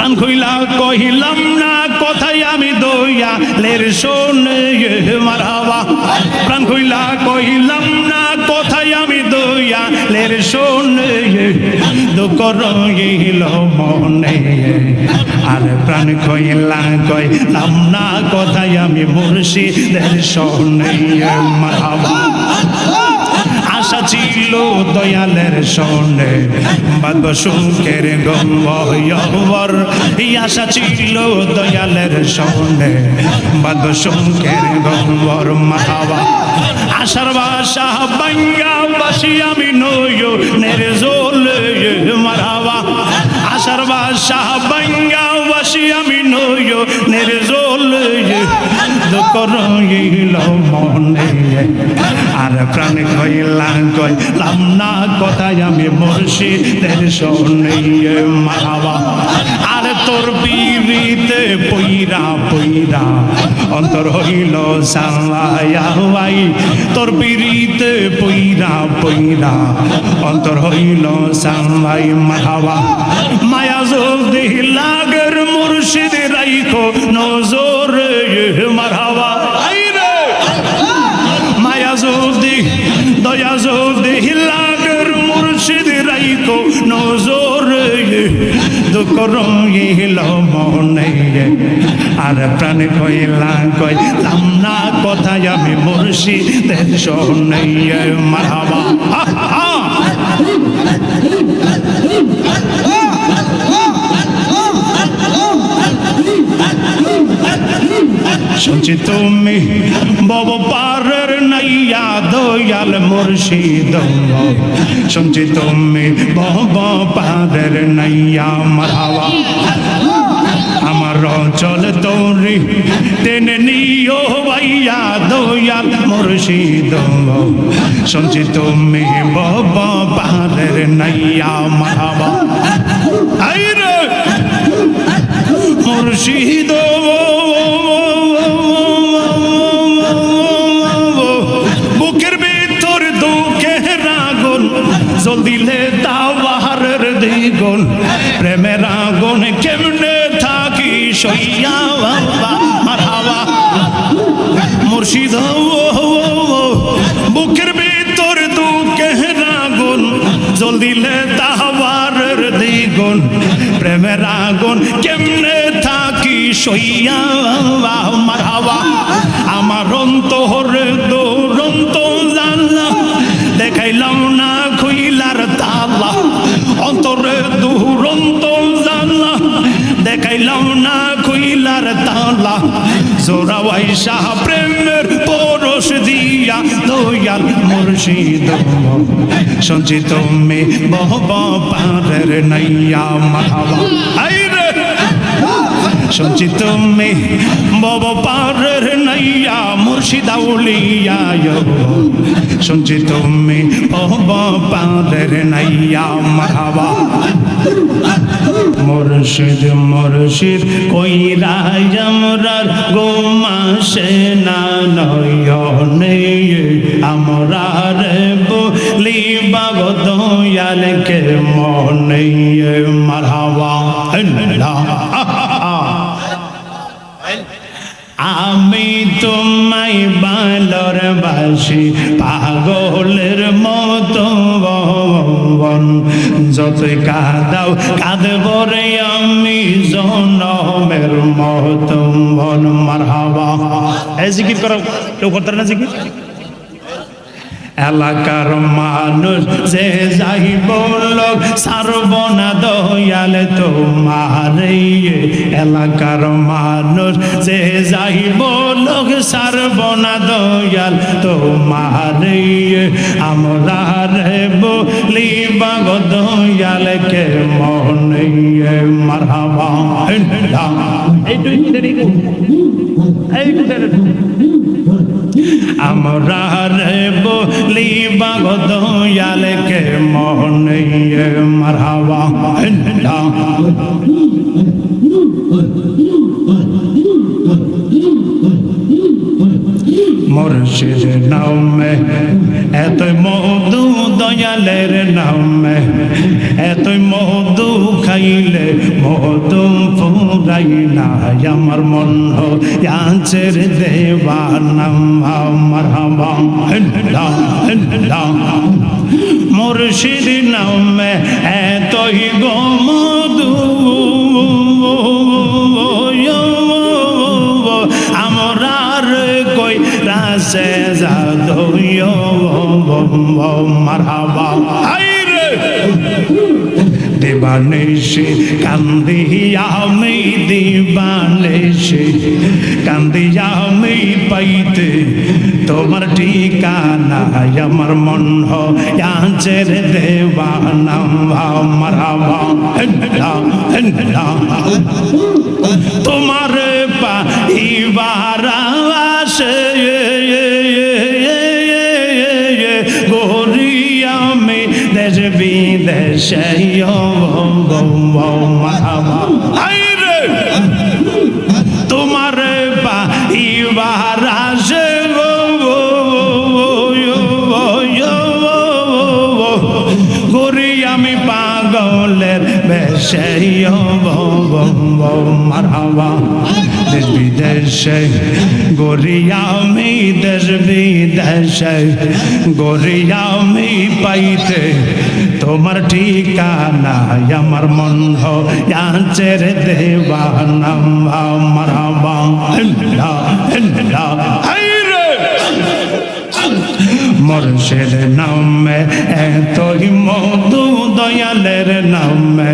প্রাণ খুইলা কহিলাম না কথাই আমি দয়ালের শোনে মারহাবা প্রাণ খুইলা কহিলাম না কথাই আমি দয়ালের শোনে দুঃখ রইল মনে আর প্রাণ কইলা কইলাম না কথাই আমি মুর্শিদের শোনে মারহাবা আশা ছিল দয়ালের শোনে বাদ সুখের গম্বর আশা ছিল দয়ালের শোনে বাদ সুখের গম্বর মারহাবা আশার বাসা বাঙ্গা বাসি আমি নয়নের জলে মারহাবা আশার বাসা বাঙ্গা বাসি আমি নয়নের জলে দুঃখ রইল মনে আর প্রাণ কইলাম না কথাই আমি মুর্শিদের শোনে মারহাবা আর তোর পিরিতে পইরা পইরা অন্তর হইল সালাই তোর পিরিতে পইরা পইরা অন্তর হইল সালাই মারহাবা মায়া যদি লাগের মুর্শিদ রাইখো নজর মারহাবা মায়া যদি দয়া যদি লাগের মুর্শিদ রাইখো নজর দুঃখ রইল মনে আর প্রাণ কইলাম না কথাই আমি মুর্শিদের শোনে মারহাবা শুনছি তুমি বব পারের নাইয়া দয়াল মুর্শিদ শুনছি তুমি বব পারের নাইয়া মারহাবা আমার চল তোরি টেনে নিও ভাইয়া দয়াল মুর্শিদ শুনছি তুমি বব পারের নাইয়া মারহাবা আইরে মুর্শিদ বুকের ভিতর দুঃখের আগুন জল দিলে তাওয়ারের দ্বিগুণ প্রেমের আগুন কেমনে থাকি সইয়া মারহাবা মুর্শিদ বুকের ভিতর দুঃখের আগুন জল দিলে তাওয়ারের দ্বিগুণ প্রেমের আগুন কেমনে থাকি সইয়া মারহাবা আমার অন্তর দুরন্ত জানলা দেখাইলাম না খুইলার তালা অন্তরে দুরন্ত জানলা দেখাইলাম না খুইলার তালা জোড়া ওয়াইশা প্রেমের পরশ দিয়া দয়াল মুর্শিদ শুনছি তুমি বব পারের নাইয়া মারহাবা আইরে শুনছি তুমি বব পারের নাইয়া মুর্শিদ আউলিয়া শুনছি তুমি বব পারের নাইয়া মারহাবা মুর্শিদ মুর্শিদ কইরা আমরার গোমাসে না নয়নে আমরা রে বলি বাগ দয়ালকে মনে মারহাবা আমি তোমায় ভালোর বাসি পাগলের মতো যতই কাঁদাও কাঁদব রে আমি জনমের মতো মারহাবা এই জিকির করো কেউ করতে না জিকির এলাকার মানুষ যে যাইব লোক সারব না দয়াল তোমার এলাকার মানুষ যে যাইব লোক সারব না দয়াল তোমার আমরা রে বলি বাগ দয়ালকে মনে মারহাবা আমরা রে বলি বাগ দয়ালকে মনে মারহাবা মুর্শিদ নামে এতই মধু দয়ালের নামে এতই মধু খাইলে মধু ফুরাই না আমার মন হয়াছের দেওয়ানা মারহাবা মুর্শিদ নামে এতই গো মধু আমরার কই রাসে জাদু মারহাবা দিবানিশি কান্দিয়া আমি দিবানিশি কান্দিয়া আমি পাইতে তোমার ঠিকানা আমার মন হয়াছের দেওয়ানা মারহাবা তোমার পাইবার আসে গরিয়ামে দেশ বিদেশে তোমার পাইবার আসে গরি আমি পাগলের বেশে মারহাবা দেশ বিদেশে গরিয়ামি দেশ বিদেশে গরিয়ামি পাইতে তোমার ঠিকানা আমার মন হয়াছের দেওয়ানা মারহাবা মুর্শিদ নামে এতই মধু দয়ালের নামে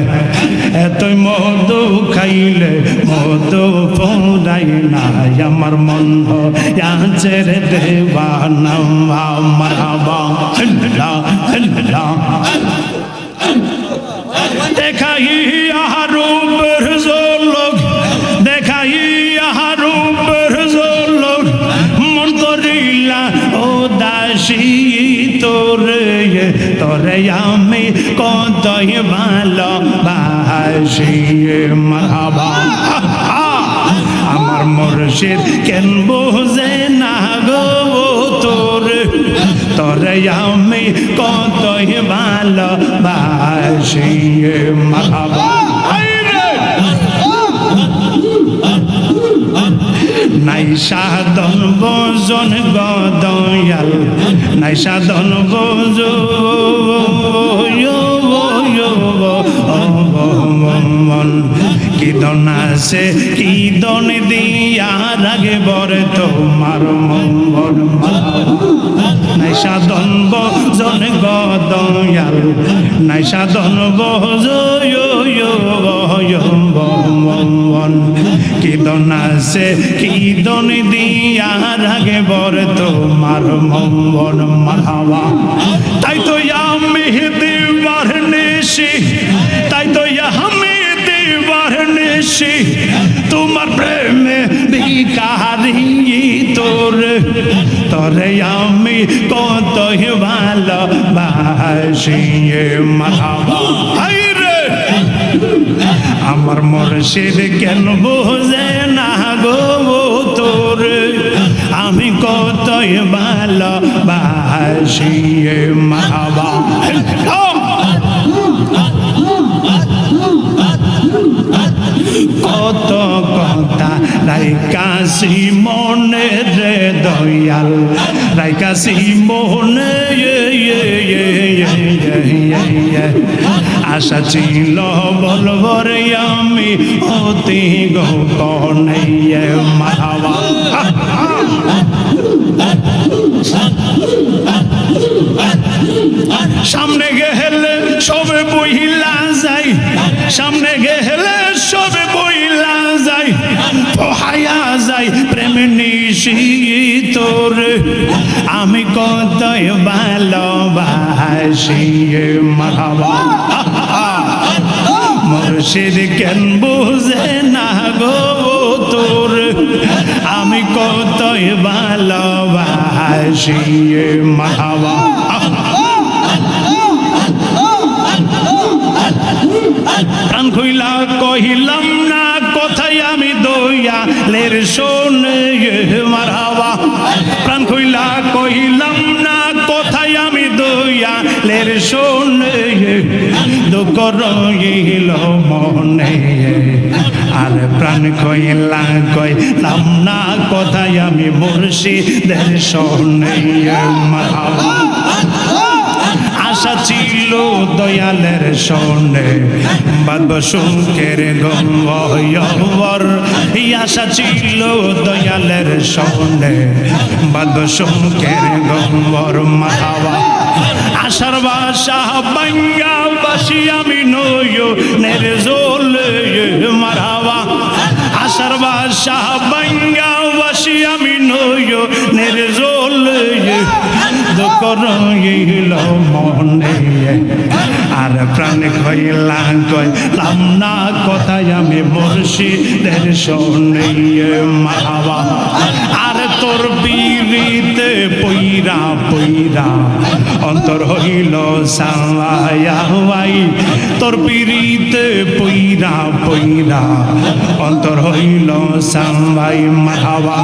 এতই মধু খাইলে মধু ফুরাই না আমার মন হয়াছের দেওয়ানা মারহাবা দেখাই রূপের ঝলক দেখাই রূপের ঝলক মন করিলা ও দাসী তোরে তোরে আমি কতই ভালোবাসি মারহাবা আমার মুর্শিদ কেন বোঝে না গো তোরে তোরে আমি কতই ভালোবাসি মারহাবা নাই সাধন ভোজন গদয়াল নাই সাধন ভোজ কি দন আছে কি দন দিয়া রাগে বরে তোমার মঙ্গল নাই সাধন ভোজন গদয়াল নাই সাধন ভোজ কি দন আছে কি দন দিয়া রাগে বরে তোমার মঙ্গল মারহাবা তাই তো আমি দিবার নিশি তাই তো আমি দিবার নিশি তোমার প্রেমে বিকারি তোরে তোরে আমি কতই ভালোবাসি মারহাবা আমার মুর্শিদ কেন বোঝে না গো তোরে আমি কতই ভালোবাসি মারহাবা কত কথা রাইকাছি মনে রে দয়াল রাইকাছি মনে আশা ছিল বলবো রে আমি অতি গোপনে মারহাবা সামনে গেলে সবে বইলা যাই সামনে গেলে সবে বইলা যাই পোহায়া যাই প্রেম নিশি তোরে আমি কতই ভালোবাসি মারহাবা মুর্শিদ কেন বুঝে না গো তোর আমি কতই ভালোবাসি মারহাবা প্রাণ খুইলা কহিলাম না কথাই আমি দয়ালের শোনে মারহাবা প্রাণ খুইলা কহিলাম না কথাই আমি দয়ালের শোনে দুঃখ রইল মনে আর প্রাণ কইলা কইলাম না কথায় আমি মুর্শিদের শোনে মারহাবা আশা ছিল দয়ালের শোনে বাদ সুখের গম্বর আশা ছিল দয়ালের শোনে বাদ সুখের গম্বর মারহাবা আশার বাসা বাঙ্গা বাসি আমি নয় নির্জল মারহাবা আশার বাসা বাঙ্গা বাসি আমি নয় নির্জল দুঃখ রইল মনে আর প্রাণ কইলা কইলাম না কথায় আমি মুর্শিদের শোনে মারহাবা আর তোর বিরিতে পইরা পইরা অন্তর হইল সাওয়াই তোর বিরিতে পইরা পইরা অন্তর হইল সাওয়াই মারহাবা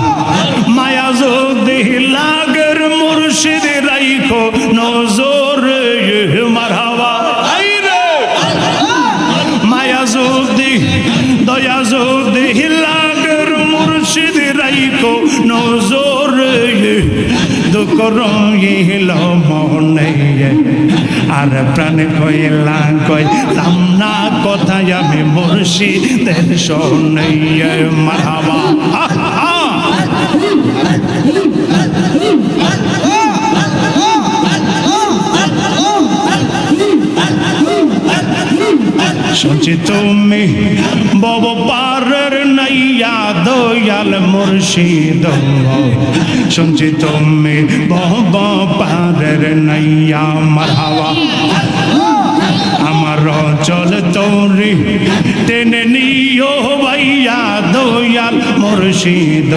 মায়া যদি লাগের মুর্শিদ রাইখো নজর মারহাবা মায়া যদি দয়া যদি লাগের মুর্শিদ রাইখো নজর দুঃখ রইল মনে আর প্রাণ কইলা কইলাম না কথায় আমি মুর্শিদের শোনে মারহাবা শুনছি তুমি বব পারের নাইয়া দয়াল মুর্শিদ শুনছি তুমি বব পারের নাইয়া মারহাবা আমার চল তোরি টেনে নিও ভাইয়া দয়াল মুর্শিদ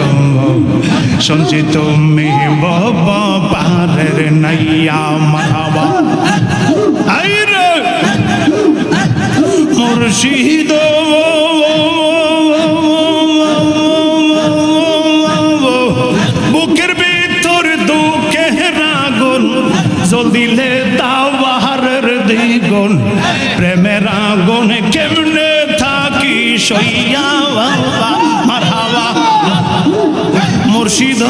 শুনছি তুমি বব পারের নাইয়া মারহাবা মুর্শিদ বুকের ভিতর দুঃখের আগুন জ্বলিলে তাওয়ারের দ্বিগুণ প্রেমের আগুন কেমনে থাকি সইয়া মারহাবা মুর্শিদ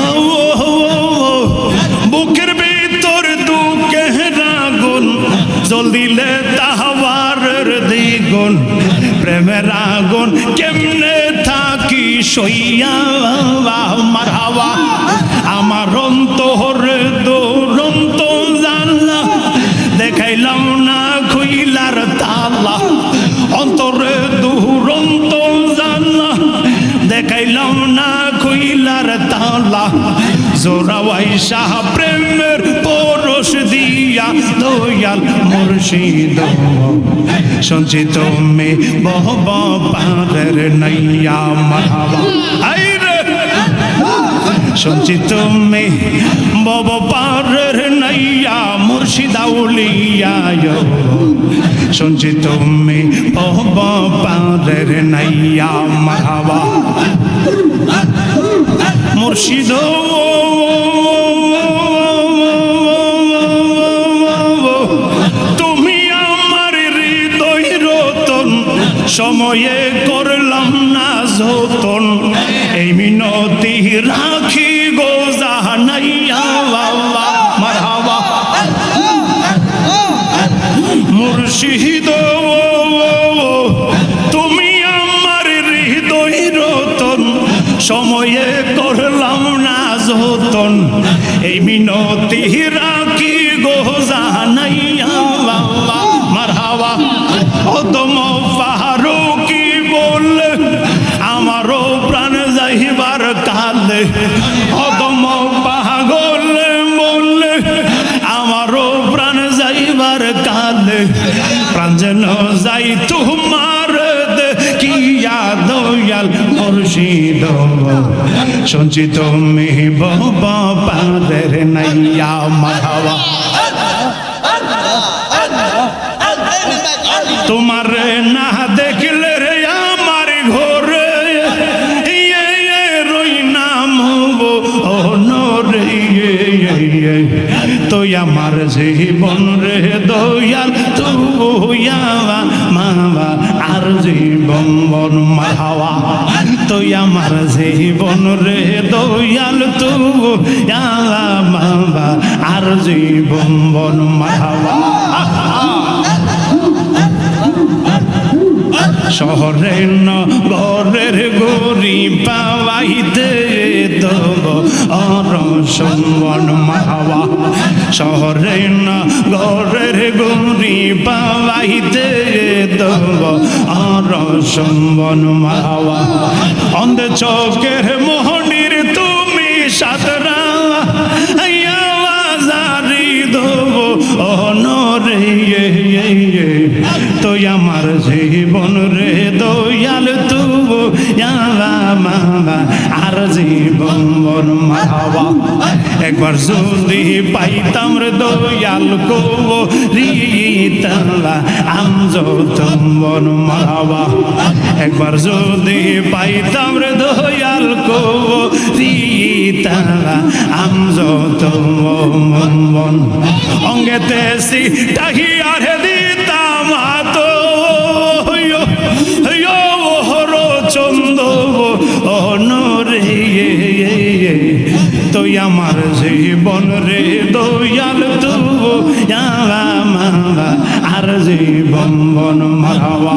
বুকের ভিতর দুঃখের আগুন জ্বলিলে তাওয়ারের দ্বিগুণ প্রেমের আগুন কেমনে থাকি সইয়া মারহাবা আমার অন্তর দুরন্ত জানলা দেখাইলাম না খুইলার তালা অন্তরে দুরন্ত জানলা দেখাইলাম না খুইলার তালা জোরাওয়াই শাহ প্রেমের পরশ দিয়া দয়াল মুর্শিদ শুনছি তুমি বব পারের নাইয়া মারহাবা শুনছি তুমি বব পারের নাইয়া মুর্শিদ আউলিয়া শুনছি তুমি বব পারের নাইয়া মারহাবা মুর্শিদ তুমি আমার হৃদয় রতন সময়ে করলাম না যতন এই মিনতি রাখি গো জাহানাইয়া মারহাবা মুর্শিদ তুমি আমার হৃদয় রতন সময়ে করলাম না যতন এই মিনতি রাখি গো জাহানাইয়া মারহাবা অদম ফারুকি বললে আমারও প্রাণ যাইবার কালে অদম পাগল বললে আমারও প্রাণ যাইবার কালে প্রাণ যেন যাই তোমার দেখিয়া দয়াল মুর্শিদ শুনছি তুমি বব পারের নাইয়া মারহাবা তোমার না দেখলে রে আমার ঘরে রই নাম রে তো আমার জীবন রে দয়াল তুই মাওয়া আর জীবন বন মারহাবা তুই আমার জীবন রে দয়াল তুই মাওয়া আর জীবন বন মারহাবা শহরের নগরের গরি পাওয়াইতে দেব অরসম্বন মারহাবা শহরের নগরের গরি পাওয়াইতে দেব অরসম্বন মারহাবা অন্ধ চোখের মোহনির তুমি সাদরা আওয়াজারি দেব অনরে তুই আমার জীবন রে দয়াল তুই মামা আর জীবন বন মারহাবা একবার যদি পাইতাম রে দয়াল কো রিতালা আমজতম বন মারহাবা একবার যদি পাইতাম রে দয়াল কো রিতালা আমজতম বন অঙ্গেতে সিটাহিয়ার দিতাম তো চন্দ অনরে তুই আমার জীবন রে দয়াল তুই আর জীবন বন মারহাবা